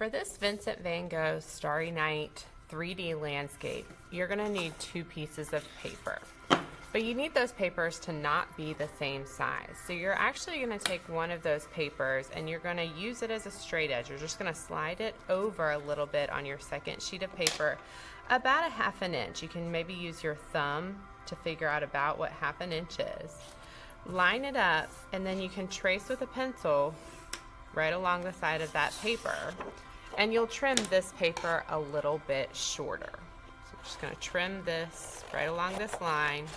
For this Vincent van Gogh Starry Night 3D landscape, you're going to need 2 pieces of paper. But you need those papers to not be the same size. So you're actually going to take one of those papers and you're going to use it as a straight edge. You're just going to slide it over a little bit on your second sheet of paper, about 1/2 inch. You can maybe use your thumb to figure out about what 1/2 inch is. Line it up, and then you can trace with a pencil right along the side of that paper, and you'll trim this paper a little bit shorter. So I'm just going to trim this right along this line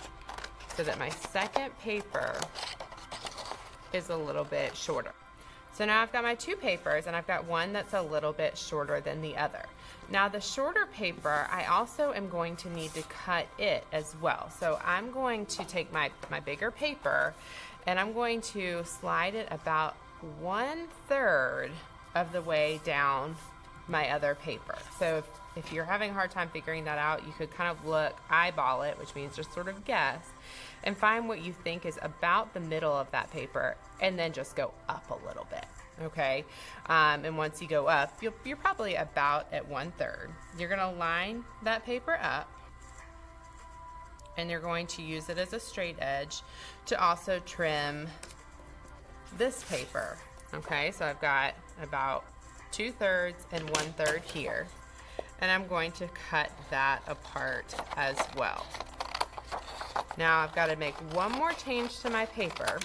so that my second paper is a little bit shorter. So now I've got my 2 papers, and I've got one that's a little bit shorter than the other. Now the shorter paper, I also am going to need to cut it as well. So I'm going to take my bigger paper, and I'm going to slide it about 1/3 of the way down my other paper. So if you're having a hard time figuring that out, you could kind of eyeball it, which means just sort of guess, and find what you think is about the middle of that paper, and then just go up a little bit. Okay, and once you go up, you're probably about at 1/3. You're going to line that paper up, and you're going to use it as a straight edge to also trim this paper. Okay, so I've got about 2/3 and 1/3 here, and I'm going to cut that apart as well. Now I've got to make one more change to my paper.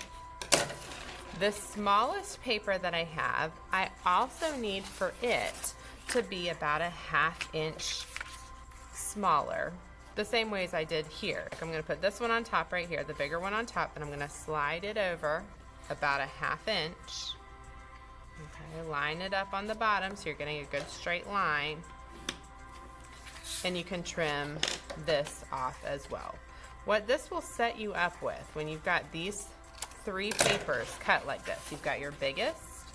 The smallest paper that I have, I also need for it to be about 1/2 inch smaller, the same way as I did here. I'm going to put this one on top right here, the bigger one on top, and I'm going to slide it over about 1/2 inch. Okay, line it up on the bottom so you're getting a good straight line, and you can trim this off as well. What this will set you up with, when you've got these 3 papers cut like this, you've got your biggest,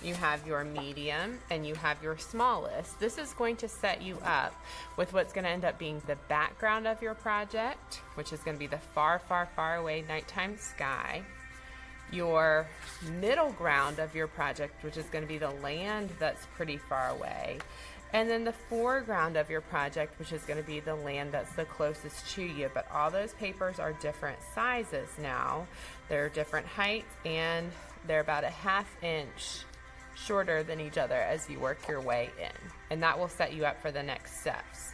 you have your medium, and you have your smallest. This is going to set you up with what's going to end up being the background of your project, which is going to be the far, far, far away nighttime sky. Your middle ground of your project, which is going to be the land that's pretty far away. And then the foreground of your project, which is going to be the land that's the closest to you. But all those papers are different sizes now. They're different heights, and they're about 1/2 inch shorter than each other as you work your way in. And that will set you up for the next steps.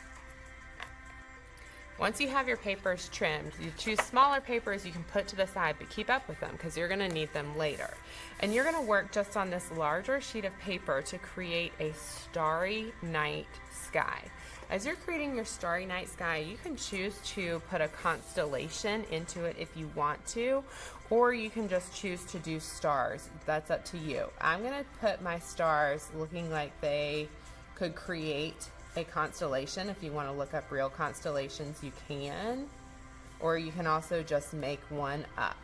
Once you have your papers trimmed, you choose smaller papers you can put to the side, but keep up with them because you're going to need them later. And you're going to work just on this larger sheet of paper to create a starry night sky. As you're creating your starry night sky, you can choose to put a constellation into it if you want to, or you can just choose to do stars. That's up to you. I'm going to put my stars looking like they could create a constellation. If you want to look up real constellations, you can, or you can also just make one up.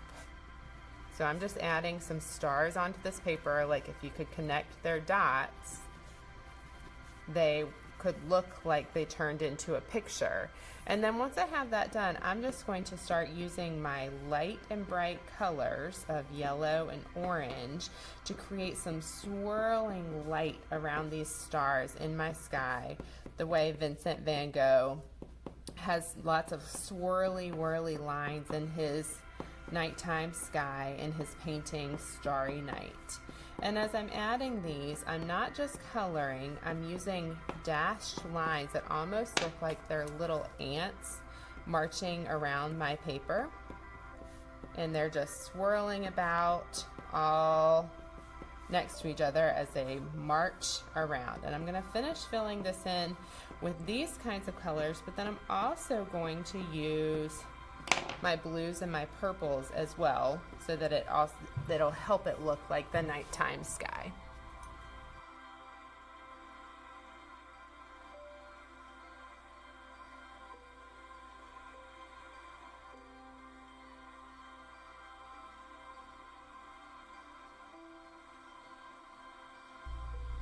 So I'm just adding some stars onto this paper. Like if you could connect their dots, they could look like they turned into a picture. And then once I have that done, I'm just going to start using my light and bright colors of yellow and orange to create some swirling light around these stars in my sky, the way Vincent van Gogh has lots of swirly, whirly lines in his nighttime sky in his painting Starry Night. And as I'm adding these, I'm not just coloring, I'm using dashed lines that almost look like they're little ants marching around my paper. And they're just swirling about all next to each other as they march around. And I'm going to finish filling this in with these kinds of colors, but then I'm also going to use my blues and my purples as well, so that it'll help it look like the nighttime sky.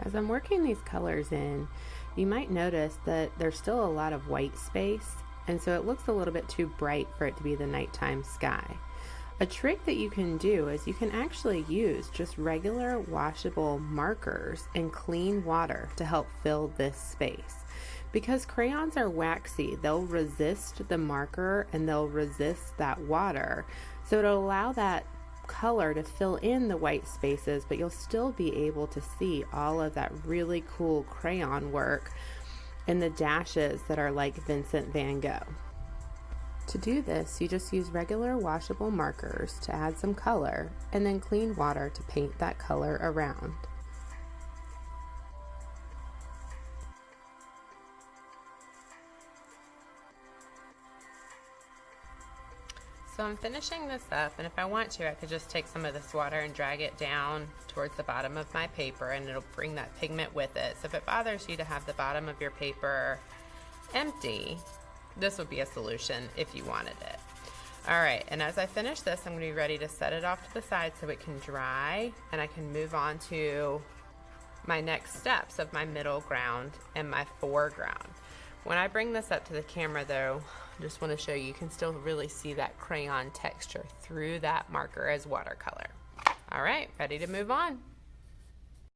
As I'm working these colors in, you might notice that there's still a lot of white space, and so it looks a little bit too bright for it to be the nighttime sky. A trick that you can do is you can actually use just regular washable markers in clean water to help fill this space. Because crayons are waxy, they'll resist the marker and they'll resist that water. So it'll allow that color to fill in the white spaces, but you'll still be able to see all of that really cool crayon work in the dashes that are like Vincent van Gogh. To do this, you just use regular washable markers to add some color and then clean water to paint that color around. So I'm finishing this up, and if I want to, I could just take some of this water and drag it down towards the bottom of my paper, and it'll bring that pigment with it. So if it bothers you to have the bottom of your paper empty, this would be a solution if you wanted it. All right, and as I finish this, I'm gonna be ready to set it off to the side so it can dry, and I can move on to my next steps of my middle ground and my foreground. When I bring this up to the camera though, I just want to show you can still really see that crayon texture through that marker as watercolor. All right, ready to move on.